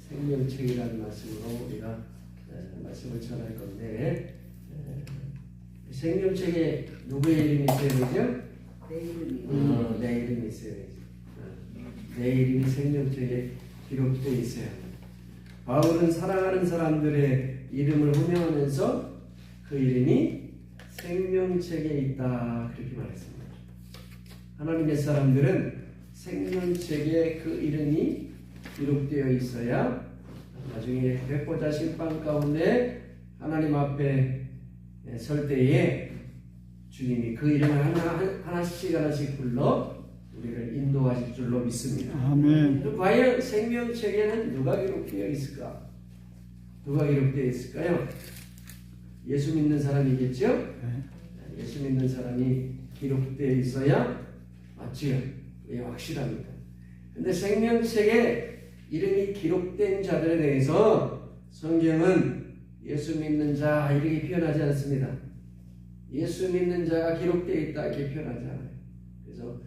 생명책이라는 말씀으로 우리가 말씀을 전할 건데, 생명책에 누구의 이름이 있어야 되죠? 내 이름이. 내 이름이 있어야 되죠. 내 이름이 생명책에 기록되어 있어야 합니다. 바울은 사랑하는 사람들의 이름을 호명하면서 그 이름이 생명책에 있다 그렇게 말했습니다. 하나님의 사람들은 생명책에 그 이름이 기록되어 있어야 나중에 백보자 심판 가운데 하나님 앞에 설 때에 주님이 그 이름을 하나씩 불러 우리를 인도하실 줄로 믿습니다. 아멘. 과연 생명책에는 누가 기록되어 있을까? 누가 기록되어 있을까요? 예수 믿는 사람이겠죠? 네. 예수 믿는 사람이 기록되어 있어야 맞지요? 예, 확실합니다. 근데 생명책에 이름이 기록된 자들에 대해서 성경은 예수 믿는 자 이렇게 표현하지 않습니다. 예수 믿는 자가 기록되어 있다 이렇게 표현하지 않아요. 그래서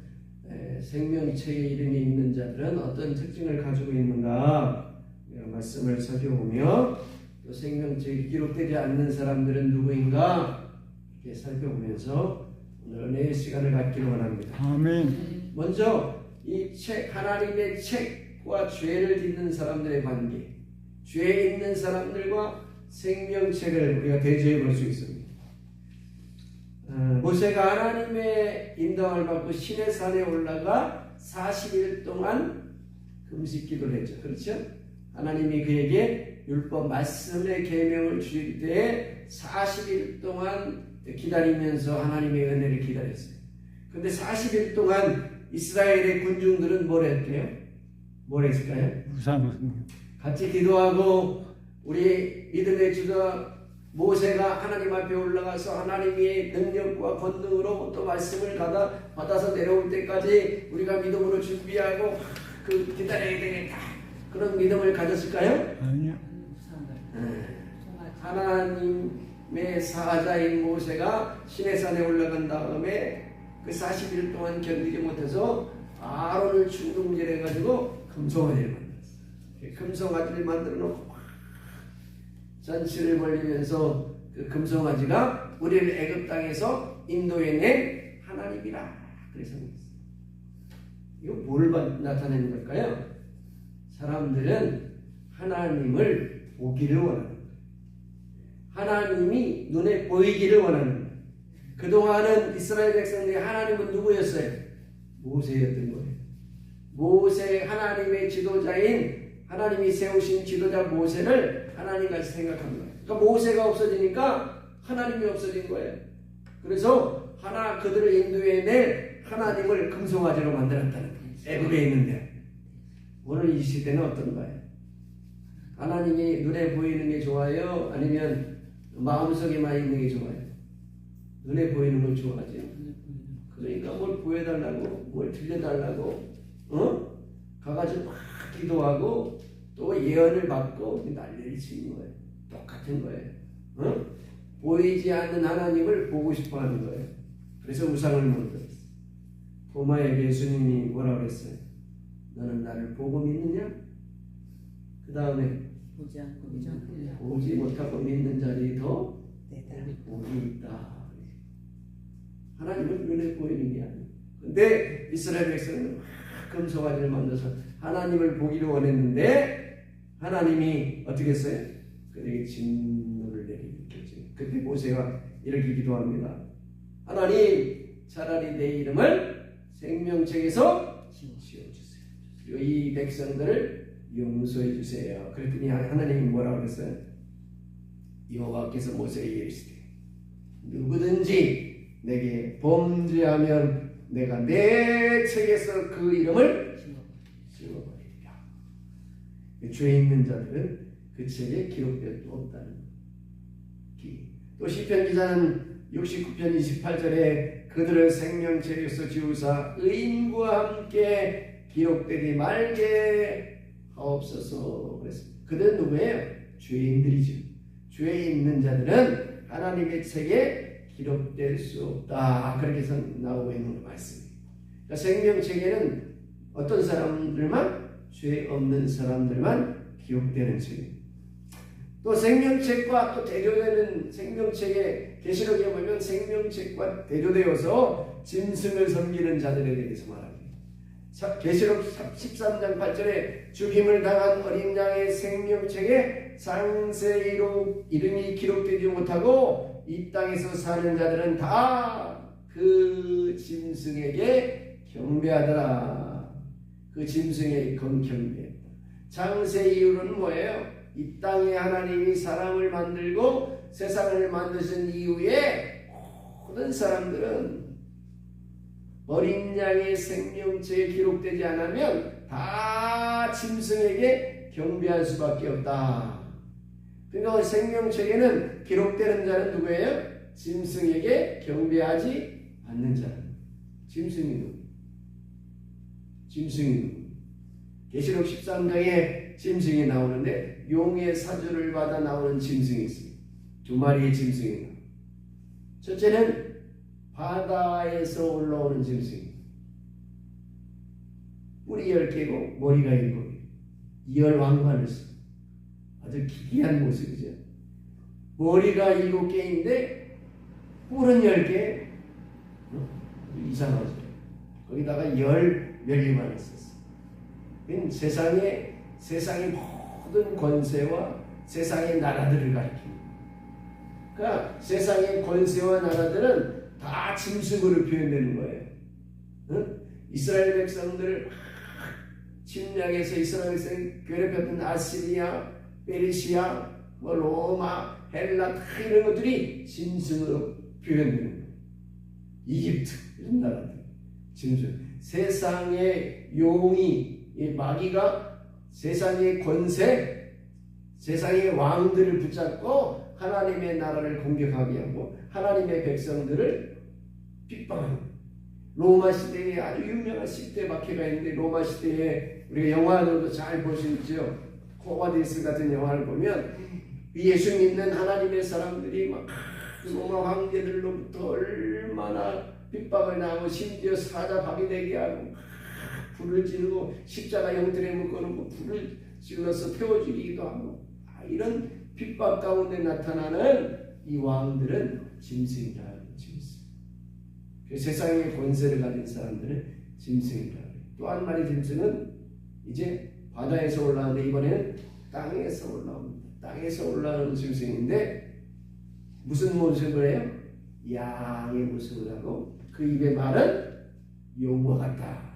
생명책에 이름이 있는 자들은 어떤 특징을 가지고 있는가 말씀을 살펴보며 또 생명책에 기록되지 않는 사람들은 누구인가 이렇게 살펴보면서 오늘 은혜의 시간을 갖기를 원합니다. 아멘. 먼저 이 책, 하나님의 책과 죄를 짓는 사람들의 관계, 죄에 있는 사람들과 생명책을 우리가 대조해 볼 수 있습니다. 모세가 하나님의 인도함을 받고 시내 산에 올라가 40일 동안 금식 기도를 했죠. 그렇죠? 하나님이 그에게 율법 말씀의 계명을 주실 때에 40일 동안 기다리면서 하나님의 은혜를 기다렸어요. 그런데 40일 동안 이스라엘의 군중들은 뭘 했대요? 뭘 했을까요? 무상. 같이 기도하고 우리 믿음의 주자 모세가 하나님 앞에 올라가서 하나님의 능력과 권능으로 또 말씀을 받아서 내려올 때까지 우리가 믿음으로 준비하고 그 기다려야 되겠다 그런 믿음을 가졌을까요? 아니요. 하나님의 사자인 모세가 시내산에 올라간 다음에 그 40일 동안 견디지 못해서 아론을 충동질해가지고 금송아지를 만들었어요. 금송아지를 만들어 놓고 잔치를 벌리면서 그 금송아지가 우리를 애굽 땅에서 인도해낸 하나님이라 그래서 이거 뭘 나타내는 걸까요? 사람들은 하나님을 보기를 원하는 거예요. 하나님이 눈에 보이기를 원하는 거예요. 그동안은 이스라엘 백성들이 하나님은 누구였어요? 모세였던 거예요. 모세 하나님의 지도자인 하나님이 세우신 지도자 모세를 하나님같이 생각한 거예요. 그러니까 모세가 없어지니까 하나님이 없어진 거예요. 그래서 그들을 인도해낼 하나님을 금송아지로 만들었다는 거예요. 애굽에 있는데 오늘 이 시대는 어떤가요? 하나님이 눈에 보이는 게 좋아요? 아니면 마음속에만 있는 게 좋아요? 눈에 보이는 걸 좋아하죠. 그러니까 뭘 보여달라고, 뭘 들려달라고, 가가지고 막 기도하고 또 예언을 받고 난리를 치는 거예요. 똑같은 거예요. 보이지 않는 하나님을 보고 싶어 하는 거예요. 그래서 우상을 만들었어요. 도마에게 예수님이 뭐라고 그랬어요? 너는 나를 보고 믿느냐? 그 다음에 보지 못하고 믿는 자들이 더 복이 있다. 하나님은 눈에 보이는 게 아니에요. 근데 이스라엘 백성은 금송아지를 만들어서 하나님을 보기를 원했는데 하나님이 어떻게 했어요? 그들에게 진노를 내리겠죠. 그때 모세가 이렇게 기도합니다. 하나님 차라리 내 이름을 생명책에서 지워주세요. 그리고 이 백성들을 용서해 주세요. 그랬더니 하나님이 뭐라고 그랬어요? 여호와께서 모세에게 이르시되 누구든지 내게 범죄하면 내가 내 책에서 그 이름을 지워버리리라. 죄 있는 자들은 그 책에 기록될 수 없다는 또 시편 기자는 69편 28절에 그들을 생명책에서 지우사 의인과 함께 기록되지 말게 하옵소서 그랬습니다. 그들은 누구예요? 죄인들이죠. 죄 있는 자들은 하나님의 책에 기록될 수 없다. 그렇게 해서 나오고 있는 말씀입니다. 그러니까 생명책에는 어떤 사람들만 죄 없는 사람들만 기록되는 책입니다. 또 생명책과 또 대조되는 생명책에 계시록에 보면 생명책과 대조되어서 짐승을 섬기는 자들에 대해서 말합니다. 계시록 13장 8절에 죽임을 당한 어린 양의 생명책에 상세히로 이름이 기록되지 못하고 이 땅에서 사는 자들은 다 그 짐승에게 경배하더라. 그 짐승에게 경배했다. 장세 이유는 뭐예요? 이 땅에 하나님이 사람을 만들고 세상을 만드신 이후에 모든 사람들은 어린 양의 생명체에 기록되지 않으면 다 짐승에게 경배할 수밖에 없다. 그러니까 생명책에는 기록되는 자는 누구예요? 짐승에게 경배하지 않는 자. 짐승이 누구? 짐승이 누구? 계시록 13장에 짐승이 나오는데 용의 사주를 받아 나오는 짐승이 있습니다. 두 마리의 짐승이 나와요. 첫째는 바다에서 올라오는 짐승입니다. 뿔이 10개고 머리가 7개. 이열왕관을 써. 아주 기이한 모습이죠. 머리가 7개인데 뿔은 10개. 이상하죠. 거기다가 열 멸리만을 썼어. 세상의 모든 권세와 세상의 나라들을 가리킵니다. 그러니까 세상의 권세와 나라들은 다 짐승으로 표현되는 거예요. 응? 이스라엘 백성들을 침략해서 이스라엘 백성을 괴롭혔던 아시리아, 페르시아, 로마, 헬라 다 이런 것들이 짐승으로 표현되는 거예요. 이집트 이런 나라들 짐승. 세상의 용이 마귀가 세상의 권세, 세상의 왕들을 붙잡고 하나님의 나라를 공격하게 하고 하나님의 백성들을 핍박하는 거예요. 로마 시대에 아주 유명한 10대 박해가 있는데 로마 시대에 우리가 영화로도 잘 볼 수 있죠. 코바디스 같은 영화를 보면 예수 믿는 하나님의 사람들이 막 로마 황제들로부터 얼마나 핍박을 당하고 심지어 사자박이 되게 하고 불을 지르고 십자가 형틀에 묶어놓고 불을 질러서 태워 죽이기도 하고 이런 핍박 가운데 나타나는 이 왕들은 짐승이다. 짐승. 그 세상의 권세를 가진 사람들은 짐승이다. 또 한 마리 짐승은 이제 바다에서 올라오는데 이번에는 땅에서 올라옵니다. 땅에서 올라오는 짐승인데 무슨 모습을 해요? 양의 모습을 하고 그 입의 말은 용과 같다.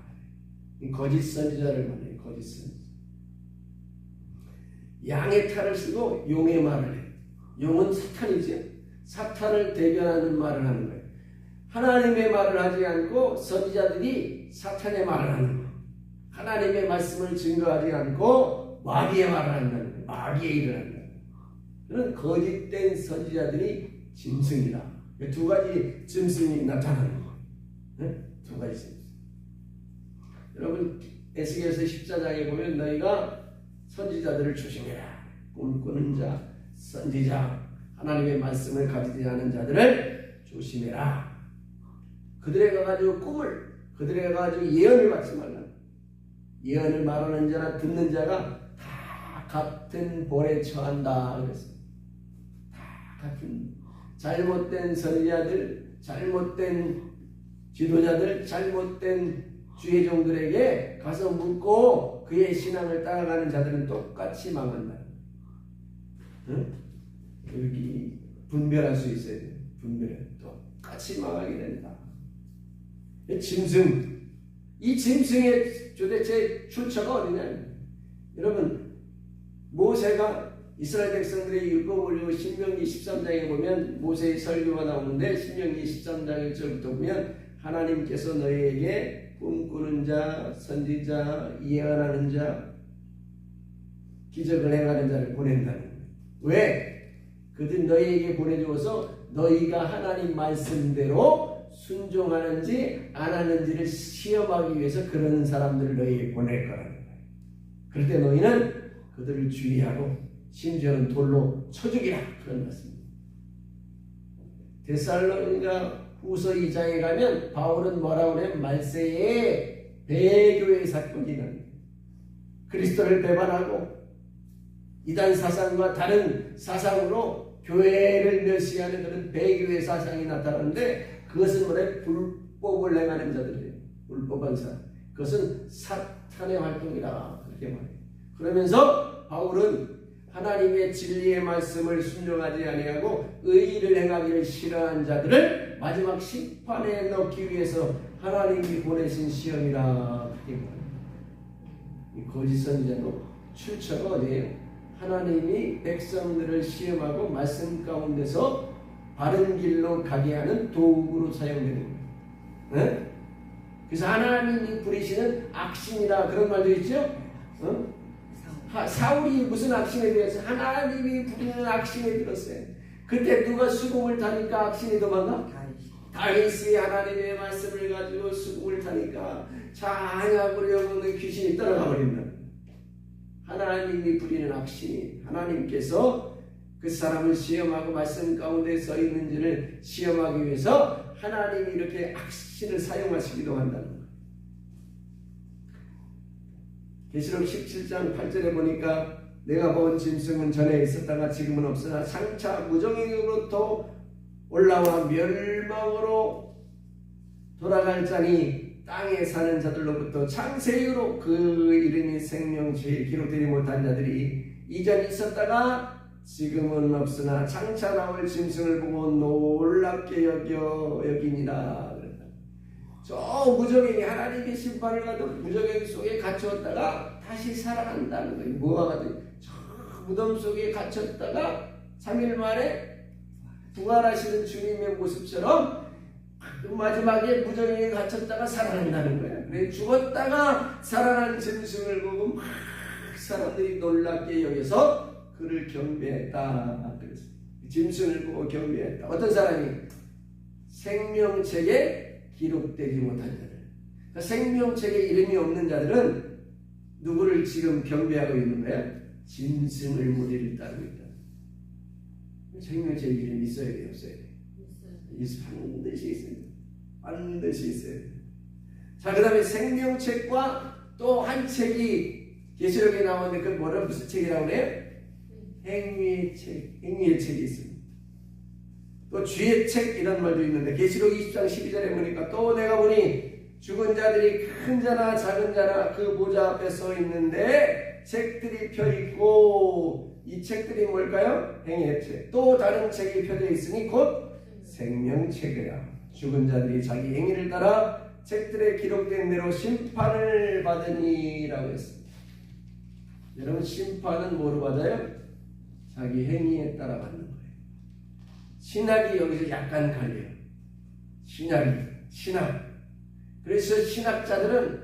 거짓 선지자를 말해요. 거짓 선지자. 양의 탈을 쓰고 용의 말을 해요. 용은 사탄이죠. 사탄을 대변하는 말을 하는 거예요. 하나님의 말을 하지 않고 선지자들이 사탄의 말을 하는 거예요. 하나님의 말씀을 증거하지 않고 마귀의 말을 한다는 거예요. 마귀의 일을 한다는 거예요. 그런 거짓된 선지자들이 짐승이다. 두 가지 짐승이 나타나는 거예요. 네? 두 가지 짐승. 여러분 에스겔서 14장에 보면 너희가 선지자들을 조심해라. 꿈꾸는 자, 선지자, 하나님의 말씀을 가지지 않은 자들을 조심해라. 그들에 가가지고 꿈을, 그들에 가가지고 예언을 받지 말라. 예언을 말하는 자나 듣는 자가 다 같은 벌에 처한다. 그랬어요. 다 같은 잘못된 선지자들, 잘못된 지도자들, 잘못된 주의 종들에게 가서 묻고 그의 신앙을 따라가는 자들은 똑같이 망한다. 응? 여기 분별할 수 있어야 돼요. 분별해. 똑같이 망하게 된다. 짐승. 이 짐승의 도대체 출처가 어디냐? 여러분 모세가 이스라엘 백성들이 읽어보려고 신명기 13장에 보면 모세의 설교가 나오는데 신명기 13장 1절부터 보면 하나님께서 너희에게 꿈꾸는 자, 선지자, 예언하는 자, 기적을 행하는 자를 보낸다는 거예요. 왜? 그들 너희에게 보내주어서 너희가 하나님 말씀대로 순종하는지 안 하는지를 시험하기 위해서 그런 사람들을 너희에게 보낼 거라는 거예요. 그럴 때 너희는 그들을 주의하고 심지어는 돌로 쳐 죽이라. 그런 말씀입니다. 데살로니가 후서 2장에 가면 바울은 뭐라고 그래요? 말세에 배교의 사건이 납니다. 그리스도를 배반하고 이단 사상과 다른 사상으로 교회를 멸시하는 그런 배교의 사상이 나타나는데 그것은 뭐래? 불법을 행하는 자들이에요. 불법한 사람. 그것은 사탄의 활동이다. 그렇게 말해요. 그러면서 바울은 하나님의 진리의 말씀을 순종하지 아니하고 의의를 행하기를 싫어한 자들을 마지막 심판에 넣기 위해서 하나님이 보내신 시험이라. 그렇게 말해요. 이 거짓 선지자도 출처가 어디예요? 하나님이 백성들을 시험하고 말씀 가운데서 바른 길로 가게 하는 도구로 사용되는 거예요. 네? 그래서 하나님이 부리시는 악신이라 그런 말도 있죠? 사울이 무슨 악신에 들었어요? 하나님이 부리는 악신에 들었어요. 그때 누가 수금을 타니까 악신이 도망가? 다윗이 하나님의 말씀을 가지고 수금을 타니까 찬양하려고 귀신이 따라가 버린다. 하나님이 부리는 악신이 하나님께서 그 사람을 시험하고 말씀 가운데 서 있는지를 시험하기 위해서 하나님이 이렇게 악신을 사용하시기도 한다는 거예요. 계시록 17장 8절에 보니까 내가 본 짐승은 전에 있었다가 지금은 없으나 장차 무정행으로부터 올라와 멸망으로 돌아갈 자니 땅에 사는 자들로부터 창세유로 그 이름이 생명체에 기록되지 못한 자들이 이전 있었다가 지금은 없으나 장차 나올 짐승을 보고 놀랍게 여기니라. 저 무정행이 하나님의 심판을 받은 무정행 속에 갇혔다가 다시 살아난다는 거예요. 뭐와 같은 저 무덤 속에 갇혔다가 3일 만에 부활하시는 주님의 모습처럼 마지막에 무정행에 갇혔다가 살아난다는 거예요. 그래서 죽었다가 살아난 짐승을 보고 막 사람들이 놀랍게 여겨서 그를 경배했다. 그래서 짐승을 보고 경배했다. 어떤 사람이? 생명책에 기록되지 못한 자들. 그러니까 생명책에 이름이 없는 자들은 누구를 지금 경배하고 있는 거야? 짐승을 무리를 따르고 있다. 생명책에 이름이 있어야 돼요? 없어야 돼요? 반드시 있어야 돼요. 반드시 있어야 돼요. 자, 그 다음에 생명책과 또 한 책이 계시록에 나오는데 그 뭐라 무슨 책이라고 그래요? 행위의 책. 행위의 책이 있습니다. 또 주의 책 이런 말도 있는데 계시록 20장 12절에 보니까 또 내가 보니 죽은 자들이 큰 자나 작은 자나 그 모자 앞에 서 있는데 책들이 펴 있고 이 책들이 뭘까요? 행위의 책. 또 다른 책이 펴져 있으니 곧 생명책이라. 죽은 자들이 자기 행위를 따라 책들에 기록된 대로 심판을 받으니라고 했습니다. 여러분 심판은 뭐로 받아요? 자기 행위에 따라 받는 거예요. 신학이 여기서 약간 갈려요. 신학. 그래서 신학자들은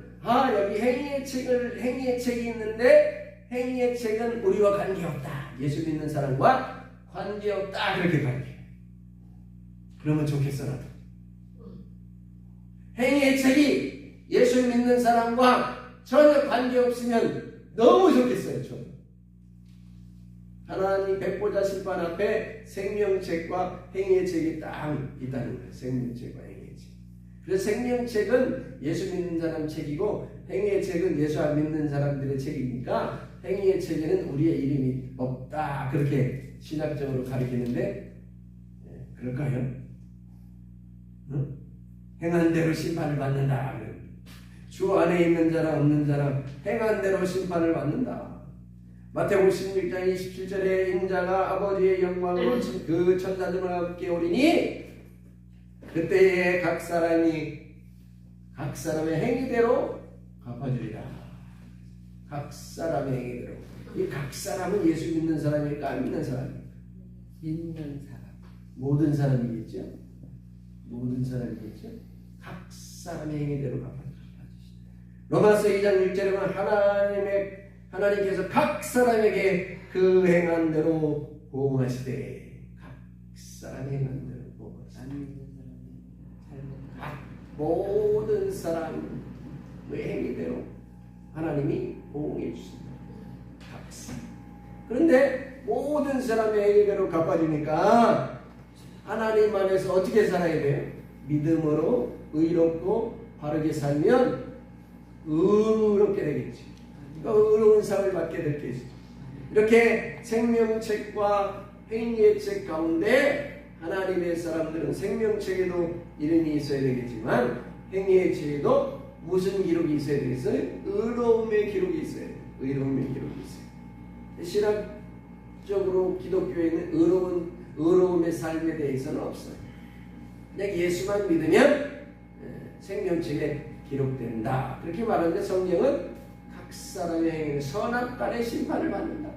여기 행위의 책이 있는데 행위의 책은 우리와 관계없다. 예수 믿는 사람과 관계없다. 그렇게 가르쳐요. 그러면 좋겠어 나도. 행위의 책이 예수 믿는 사람과 전혀 관계없으면 너무 좋겠어요. 저는. 하나님 백보자 심판 앞에 생명책과 행위의 책이 딱 있다는 거예요. 생명책과 행위의 책. 그래서 생명책은 예수 믿는 사람 책이고 행위의 책은 예수 안 믿는 사람들의 책이니까 행위의 책에는 우리의 이름이 없다. 그렇게 신학적으로 가르치는데 그럴까요? 응? 행한 대로 심판을 받는다. 주 안에 있는 자랑 없는 자랑 행한 대로 심판을 받는다. 마태복음 16장 27절에 인자가 아버지의 영광으로 그 천사들과 함께 오리니 그때에 각 사람의 행위대로 갚아주리라. 각 사람의 행위대로. 이 각 사람은 예수 믿는 사람일까 안 믿는 사람일까? 믿는 사람. 모든 사람이겠죠. 모든 사람이겠죠. 각 사람의 행위대로 갚아주시다. 로마서 2장 6절에 하나님께서 각 사람에게 그 행한 대로 보응하시되 각 사람의 행한 대로 보응하시되 각 모든 사람의 행위대로 하나님이 보응해 주신다. 각 사람. 그런데 모든 사람의 행위대로 갚아주니까 하나님 안에서 어떻게 살아야 돼요? 믿음으로 의롭고 바르게 살면 의롭게 되겠지. 의로운 삶을 받게 될 것이죠. 이렇게 생명책과 행위의 책 가운데 하나님의 사람들은 생명책에도 이름이 있어야 되겠지만 행위의 책에도 무슨 기록이 있어야 되겠어요? 의로움의 기록이 있어야 돼요. 의로움의 기록이 있어요. 신학적으로 기독교에는 의로움의 삶에 대해서는 없어요. 그냥 예수만 믿으면 생명책에 기록된다. 그렇게 말하는데 성경은 각 사람의 행위는 선악간의 심판을 받는다.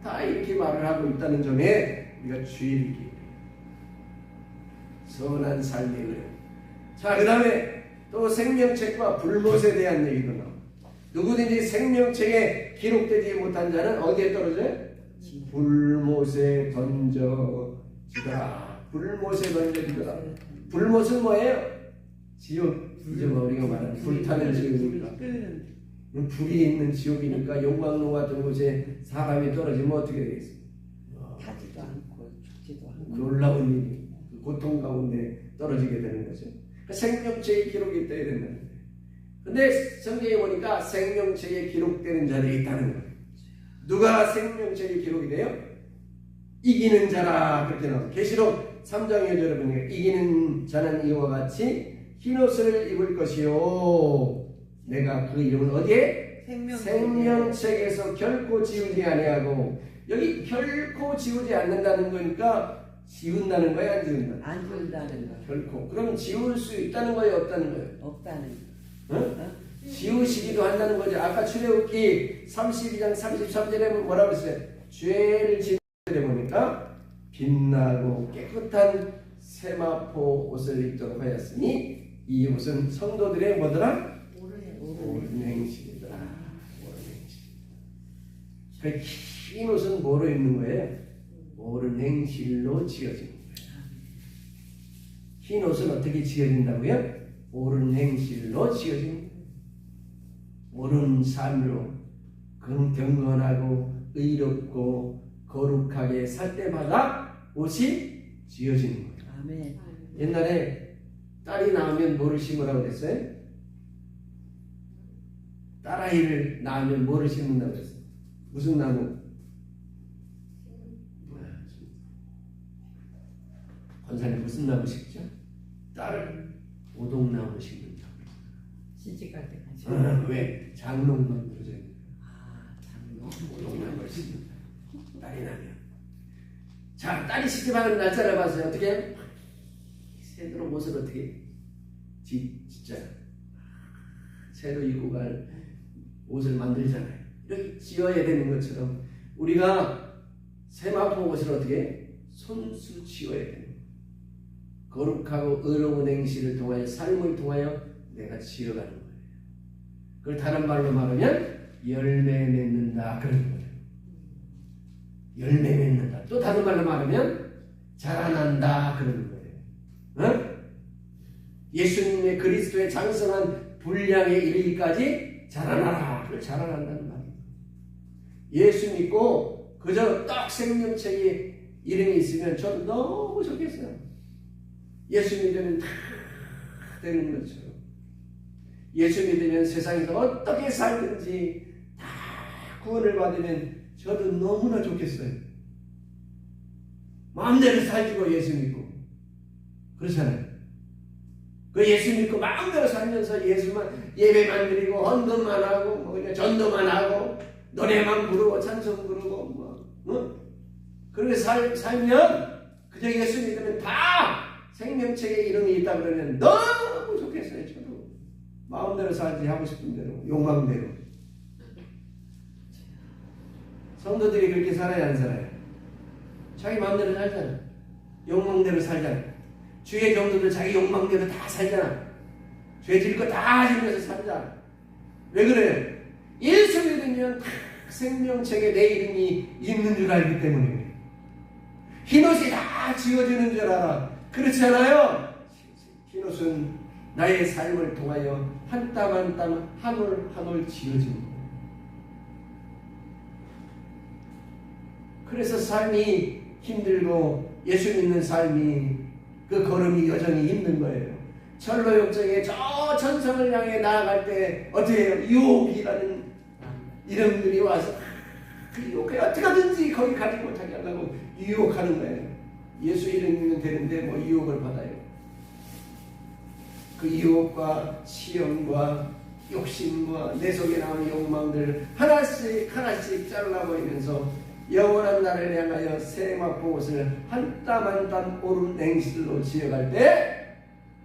다 이렇게 말을 하고 있다는 점에 우리가 주의를 기울여야 돼요. 선한 삶의 의뢰. 자, 그 다음에 또 생명책과 불못에 대한 얘기도 나와. 누구든지 생명책에 기록되지 못한 자는 어디에 떨어져요? 불못에 던져지더라. 불못에 던져지더라. 불못은 뭐예요? 지옥이죠. 우리가 말하는 불타는 지옥이니까. 불이 있는 지옥이니까 용광로 같은 곳에 사람이 떨어지면 어떻게 되겠어요? 타지도 않고 죽지도 않고 놀라운 일이 고통 가운데 떨어지게 되는 거죠. 그러니까 생명책에 기록이 있어야 된다는 거예요. 근데 성경에 보니까 생명책에 기록되는 자들이 있다는 거예요. 누가 생명책에 기록이 돼요? 이기는 자라. 그렇게 나와요. 계시록 3장에 여러분, 이기는 자는 이와 같이 흰옷을 입을 것이요 내가 그 이름을 어디에? 생명책에서 결코 지우지 아니하고. 여기 결코 지우지 않는다는 거니까 지운다는 거예요? 안 지운다는 거예요? 안 지운다는 거. 결코. 그럼 지울 수 있다는 거예요? 없다는 거예요? 없다는 거. 응? 지우시기도 한다는 거죠. 아까 출애굽기 32장 33절에 뭐라고 했어요? 죄를 지을 때 보니까 빛나고 깨끗한 세마포 옷을 입도록 하였으니 이 옷은 성도들의 뭐더라? 옳은 행실이더라. 옳은 행실. 그 흰 옷은 뭐로 입는 거예요? 옳은 행실로 지어진 거예요. 흰 옷은 어떻게 지어진다고요? 옳은 행실로 지어진 거예요. 옳은 삶으로 경건하고 의롭고 거룩하게 살 때마다 옷이 지어지는 거예요. 아멘. 옛날에 딸이 낳으면 뭐를 심으라고 그랬어요? 딸아이를 낳으면 뭐를 심는다고 그랬어요? 무슨 나무? 권사님 무슨 나무 심죠? 딸을 오동나무 심는다고. 시집갈 때까지. 왜? 장롱 만들어져요. 장롱. 오동나무를 심는다. 딸이 나면. 자, 딸이 시집하는 날짜를 봤어요. 어떻게? 새도록 옷을 어떻게 진짜 새로 입고 갈 옷을 만들잖아요. 이렇게 지어야 되는 것처럼 우리가 세마포 옷을 어떻게 손수 지어야 되는 거예요. 거룩하고 의로운 행실을 통하여 삶을 통하여 내가 지어가는 거예요. 그걸 다른 말로 말하면 열매 맺는다 그런 거예요. 열매 맺는다. 또 다른 말로 말하면 자라난다 그런 거예요. 어? 예수님의 그리스도의 장성한 분량에 이르기까지 자라나라. 그걸 자라난다는 말이에요. 예수 믿고 그저 딱 생명책에 이름이 있으면 저는 너무 좋겠어요. 예수 믿으면 다 되는 것처럼. 예수 믿으면 세상에서 어떻게 살든지 다 구원을 받으면 저도 너무나 좋겠어요. 마음대로 살지고 예수 믿고. 그렇잖아요. 그 예수 믿고 마음대로 살면서 예수만 예배만 드리고 헌금만 하고 뭐 그냥 전도만 하고 노래만 부르고 찬송 부르고 뭐 그렇게 살면 그저 예수 믿으면 다 생명책에 이름이 있다 그러면 너무 좋겠어요. 저도 마음대로 살지 하고 싶은 대로 욕망대로. 성도들이 그렇게 살아야 안 살아요? 자기 마음대로 살잖아. 욕망대로 살잖아. 주의 경도들 자기 욕망대로 다 살잖아. 죄질 거 다 지면서 살잖아. 왜 그래요? 예수 믿으면 다 생명책에 내 이름이 있는 줄 알기 때문에 그래요. 흰옷이 다 지어지는 줄 알아. 그렇지 않아요? 흰옷은 나의 삶을 통하여 한 땀 한 땀 한 올 한 올 지어지는 거예요. 그래서 삶이 힘들고 예수 믿는 삶이 그 걸음이 여전히 힘든 거예요. 철로 역정에 저 천성을 향해 나아갈 때 어떻게 해요? 유혹이라는 이름들이 와서 그 유혹에 어떻게든지 거기 가지 못하게 하려고 유혹하는 거예요. 예수 이름이면 되는데 뭐 유혹을 받아요. 그 유혹과 시험과 욕심과 내 속에 나오는 욕망들을 하나씩 하나씩 잘라버리면서 영원한 나를 향하여 세마포 옷을 한 땀 한 땀 오른 냉실로 지어갈 때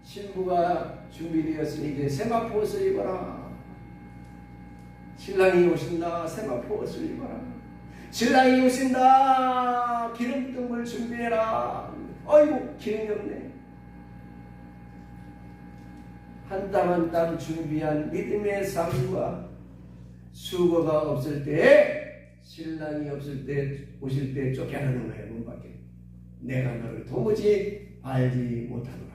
신부가 준비되었으니 이제 세마포 옷을 입어라. 신랑이 오신다. 세마포 옷을 입어라. 신랑이 오신다. 기름등을 준비해라. 어이구 기름이 없네. 한 땀 한 땀 준비한 믿음의 삶과 수고가 없을 때, 신랑이 없을 때, 오실 때 쫓겨나는 거예요. 문 밖에. 내가 너를 도무지 알지 못하노라.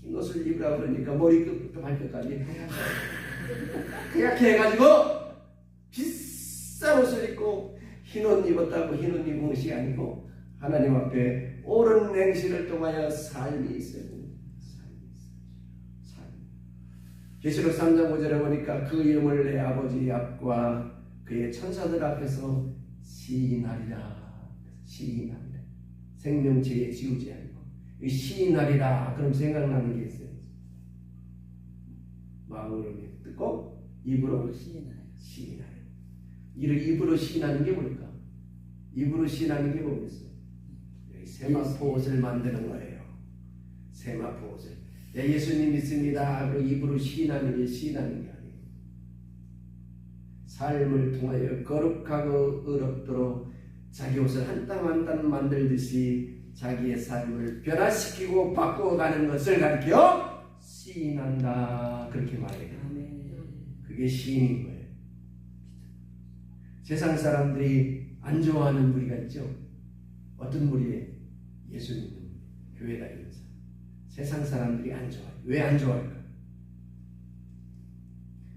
흰 옷을 입으라 그러니까 머리끝부터 발끝까지 그렇게 해가지고 비싼 옷을 입고 흰 옷 입었다고 흰 옷 입은 것이 아니고 하나님 앞에 옳은 행실을 통하여 삶이 있어야 됩니다. 계시록 3장 5절에 보니까 그 이름을 내 아버지 앞과 그의 천사들 앞에서 시인하리라. 시인하리라. 생명체에 지우지 않고 시인하리라. 그럼 생각나는 게 있어요. 마음으로 듣고 입으로 시인하리라. 이를 입으로 시인하는 게 뭘까? 입으로 시인하는 게 뭐겠어요? 세마포 옷을 만드는 거예요. 세마포 옷을. 예수님 믿습니다. 그리고 입으로 시인하는 게 시인하는 게 아니에요. 삶을 통하여 거룩하고 의롭도록 자기 옷을 한 땀 한 땀 만들듯이 자기의 삶을 변화시키고 바꿔가는 것을 가르쳐 시인한다. 그렇게 말해요. 그게 시인인 거예요. 세상 사람들이 안 좋아하는 무리가 있죠. 어떤 무리에? 예수 믿는 교회 다니는 사람. 세상 사람들이 안 좋아해요. 왜 안 좋아할까?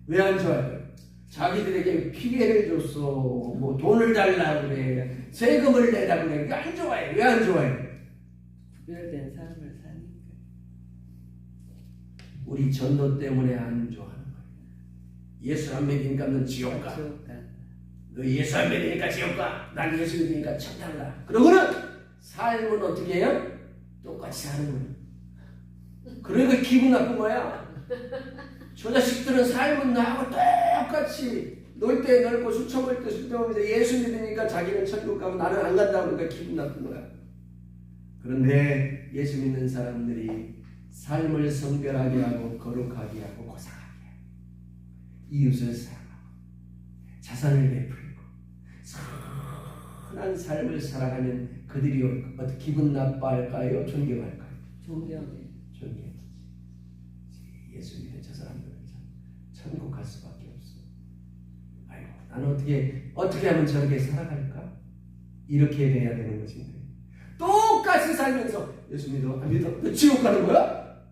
왜 안 좋아할까? 자기들에게 피해를 줬어. 뭐 돈을 달라고 그래. 세금을 내라고 그래. 안 좋아해. 왜 안 좋아해? 구별된 삶을 사니까. 우리 전도 때문에 안 좋아하는 거예요. 예수 안 믿으니까 넌 지옥 가. 너 예수 안 믿으니까 지옥 가. 난 예수 믿으니까 천당 가. 그러고는 삶은 어떻게 해요? 똑같이 사는 거예요. 그러니까 기분 나쁜 거야. 저 자식들은 삶은 나하고 똑같이 놀 때 놀고 술 처먹을 때 술 처먹으면서 예수 믿으니까 자기는 천국 가고 나는 안 간다고 그러니까 기분 나쁜 거야. 그런데 예수 믿는 사람들이 삶을 성별하게 하고 거룩하게 하고 고상하게 하고 이웃을 사랑하고 자선을 베풀고 선한 삶을 살아가면 그들이 어떻게 기분 나빠할까요? 존경할까요? 존경해. 존경하지. 예수 믿는 저 사람들은 천국 갈 수밖에 없어. 아이고, 나는 어떻게 하면 저렇게 살아갈까? 이렇게 돼야 되는 것인데 똑같이 살면서 예수 믿어, 안 믿어? 너 지옥 가는 거야?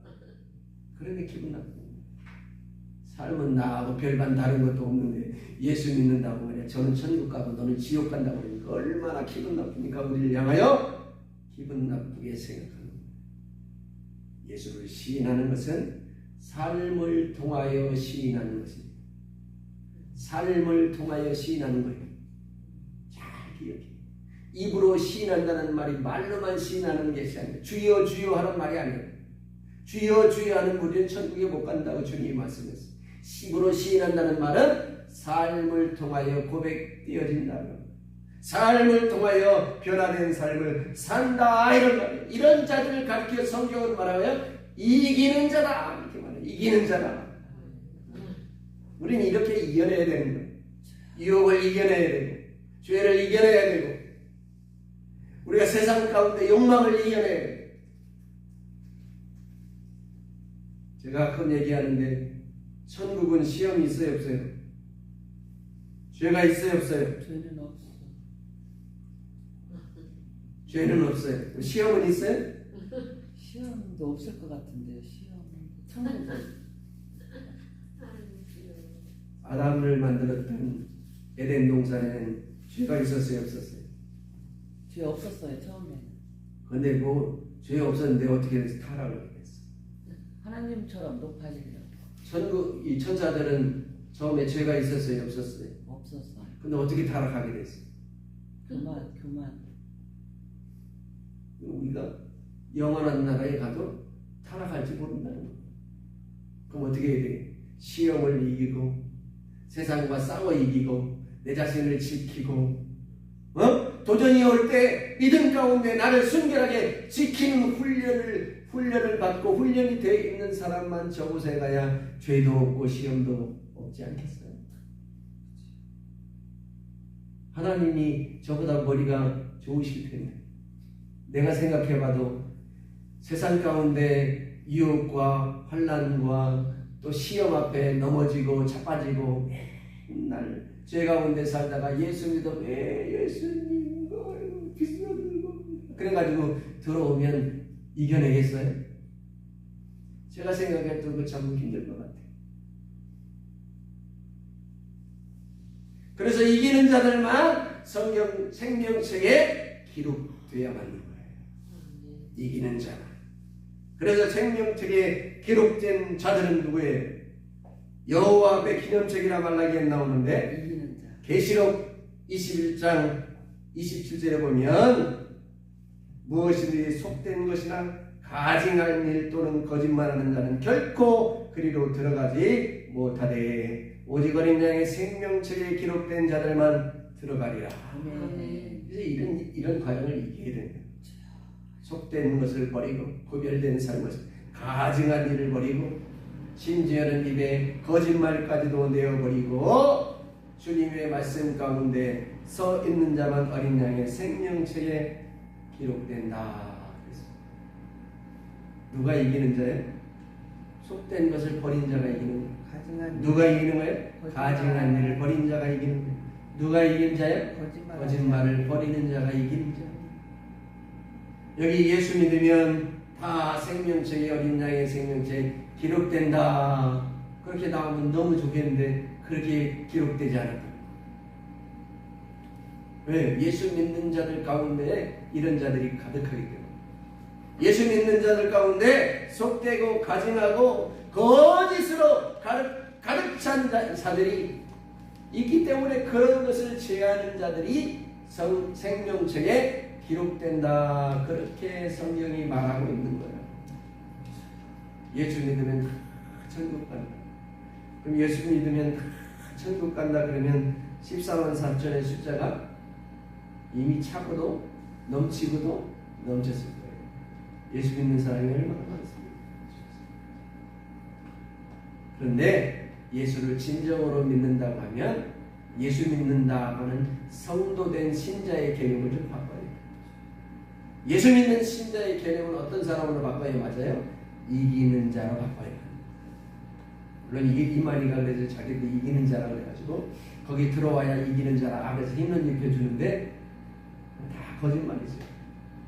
그런데 기분 나쁘고 삶은 나하고 별반 다른 것도 없는데 예수 믿는다고 말이야. 저는 천국 가고 너는 지옥 간다고 그러니까 얼마나 기분 나쁘니까 우리를 향하여 기분 나쁘게 생각하는 거야. 예수를 시인하는 것은 삶을 통하여 시인하는 것입니다. 삶을 통하여 시인하는 거예요. 잘 기억해. 입으로 시인한다는 말이 말로만 시인하는 것이 아니에요. 주여 주여 하는 말이 아니에요. 주여 주여 하는 우리는 천국에 못 간다고 주님이 말씀했어요. 입으로 시인한다는 말은 삶을 통하여 고백되어진다는 삶을 통하여 변화된 삶을 산다 이런 말이에요. 이런 자들을 가르쳐 성경으로 말하면 이기는 자다 이렇게 말해요. 이기는 자다. 우리는 이렇게 이겨내야 되는 거예요. 유혹을 이겨내야 되고 죄를 이겨내야 되고 우리가 세상 가운데 욕망을 이겨내야 돼요. 제가 가끔 얘기하는데 천국은 시험이 있어요 없어요? 죄가 있어요 없어요? 죄는 없어. 죄는 없어요. 시험은 있어요? 시험도 없을 것 같은데요. 시험. 천국은. 아담을 만들었던 에덴 동산에는 죄가 있었어요 없었어요? 죄 없었어요 처음에는. 근데 뭐 죄 없었는데 어떻게 타락을 했어? 하나님처럼 높아지려고. 천국 이 천사들은 처음에 죄가 있었어요 없었어요? 없었어요. 근데 어떻게 타락하게 됐어? 교만. 우리가 영원한 나라에 가도 타락할지 모른다는 거예요. 그럼 어떻게 해야 돼? 시험을 이기고 세상과 싸워 이기고 내 자신을 지키고 도전이 올 때 믿음 가운데 나를 순결하게 지키는 훈련을 받고 훈련이 되어 있는 사람만 저곳에 가야 죄도 없고 시험도 없지 않겠어요? 하나님이 저보다 머리가 좋으실 텐데 내가 생각해봐도 세상 가운데 유혹과 환난과 또 시험 앞에 넘어지고 자빠지고 맨날 죄 가운데 살다가 예수 믿어 예수님 비싸들고 그래가지고 들어오면 이겨내겠어요? 제가 생각해도 그거 참 힘들 것 같아요. 그래서 이기는 자들만 성경 생명책에 기록되어야만 하는 거예요. 이기는 자만. 그래서 생명책에 기록된 자들은 누구예요? 여호와 앞에 기념책이라 말라기에 나오는데 이기는 자. 계시록 21장 27절에 보면 무엇이든지 속된 것이나 가증한 일 또는 거짓말하는 자는 결코 그리로 들어가지 못하되 오직 어린 양의 생명책에 기록된 자들만 들어가리라. 아멘. 그래서 이런 과정을 이겨야 됩니다. 속된 것을 버리고 구별된 삶을 가증한 일을 버리고 심지어는 입에 거짓말까지도 내어버리고 주님의 말씀 가운데 서 있는 자만 어린 양의 생명책에 기록된다. 누가 이기는 자예요? 속된 것을 버린 자가 이기는 거예요. 누가 이기는 거예요? 가증한 일을 버린 자가 이기는 거예요. 누가 이긴 자예요? 거짓말을 버리는 자가 이기는 자예요. 여기 예수 믿으면 다 생명책에 어린 양의 생명책에 기록된다. 그렇게 나오면 너무 좋겠는데 그렇게 기록되지 않았다. 왜? 예수 믿는 자들 가운데 이런 자들이 가득하기 때문에. 예수 믿는 자들 가운데 속되고 가증하고 거짓으로 가득 찬 자들이 있기 때문에 그런 것을 제하는 자들이 생명책에 기록된다. 그렇게 성경이 말하고 있는 거예요. 예수 믿으면 천국 간다. 그럼 예수 믿으면 천국 간다 그러면 14만 4천의 숫자가 이미 차고도 넘치고도 넘쳤을 거예요. 예수 믿는 사람이 얼마나 많습니까? 그런데 예수를 진정으로 믿는다고 하면 예수 믿는다 하는 성도된 신자의 개념을 좀 바꿔야 돼요. 예수 믿는 신자의 개념은 어떤 사람으로 바꿔야 맞아요? 이기는 자로 바꿔야 합니다. 물론 이게 이만희가 그래서 자기도 이기는 자라 그래가지고 거기 들어와야 이기는 자라 앞에서 힘을 입혀주는데 다 거짓말이죠.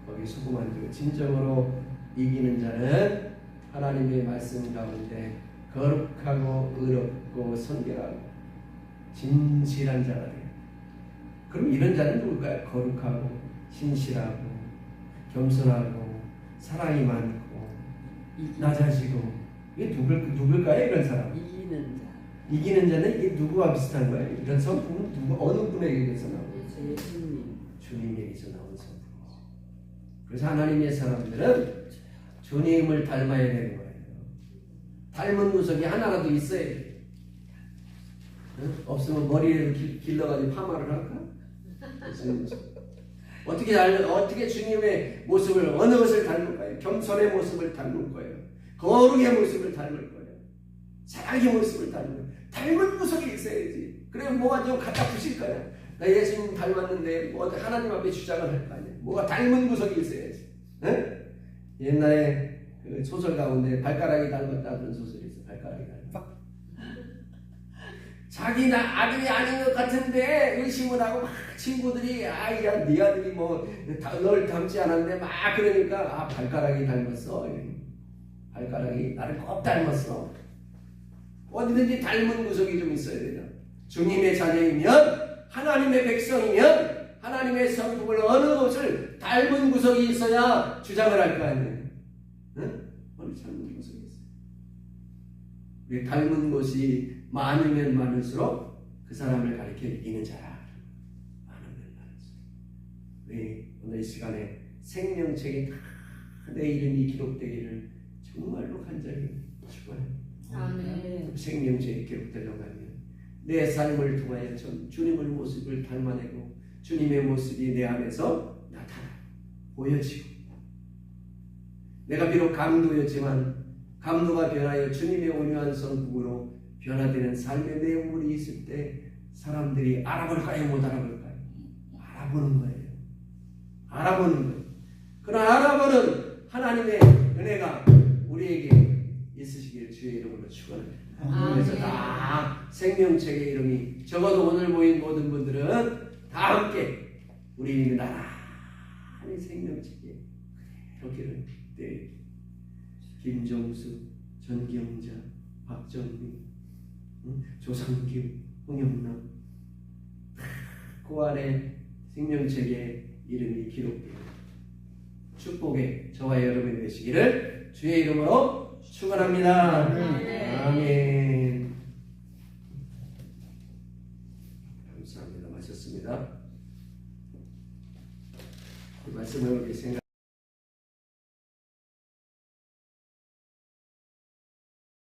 거기 소금 안 주고 진정으로 이기는 자는 하나님의 말씀 가운데 거룩하고 의롭고 선결하고 진실한 자가 돼요. 그럼 이런 자는 누굴까요? 거룩하고 신실하고 겸손하고 사랑이 많고 낮아지고 이게 누굴까요? 이런 사람. 이기는 자. 이기는 자는 이게 누구와 비슷한 거예요? 이런 성품은 어느 분에게서 나오는 거예요? 예수님. 주님에게서 나온 성품이죠. 그래서 하나님의 사람들은 주님을 닮아야 되는 거예요. 닮은 구석이 하나라도 있어야 돼요. 없으면 머리를 길러가지고 파마를 할까? 어떻게 주님의 모습을 어느 것을 닮을 거예요? 겸손의 모습을 닮을 거예요. 거룩의 모습을 닮을 거예요. 사랑의 모습을 닮을 거예요. 닮은 구석이 있어야지. 그래 뭐가 좀 갖다 붙일 거야. 나 예수님 닮았는데 뭐 하나님 앞에 주장을 할 거 아니야. 뭐가 닮은 구석이 있어야지. 응? 옛날에 그 소설 가운데 발가락이 닮았다는 소설이 있어. 발가락이 닮았다. 자기 아들이 아닌 것 같은데 의심을 하고 막 친구들이 야 네 아들이 뭐 널 닮지 않았는데 막 그러니까 발가락이 닮았어. 발가락이 나를 꼭 닮았어. 어디든지 닮은 구석이 좀 있어야 되나. 주님의 자녀이면 하나님의 백성이면 하나님의 성품을 어느 곳을 닮은 구석이 있어야 주장을 할 거 아니에요. 응? 어느 닮은 구석이 있어요. 우리 닮은 곳이 많으면 많을수록 그 사람을 가리켜 이기는 자라. 오늘 이 시간에 생명책에 다 내 이름이 기록되기를 정말로 간절히 축원합니다. 아멘. 생명책에 기록되려고 하면 내 삶을 통하여 주님의 모습을 닮아내고 주님의 모습이 내 안에서 나타나 보여지고, 내가 비록 감도였지만 감도가 변하여 주님의 온유한 성품으로 변화되는 삶의 내용물이 있을 때 사람들이 알아볼까요? 못 알아볼까요? 알아보는 거예요. 알아보는 거예요. 그런 알아보는 하나님의 은혜가 우리에게 있으시기를 주의 이름으로 축원합니다. 그래서 다 생명책의 이름이, 적어도 오늘 모인 모든 분들은 다 함께 우리 나란히 생명책에 이렇게는 김정수, 전경자, 박정민, 조상규, 홍영남, 그 안에 생명책에 이름이 기록되어 축복의 저와 여러분이 되시기를 주의 이름으로 축원합니다. 아멘. 감사합니다. 마쳤습니다. 그 말씀을 우리 생각.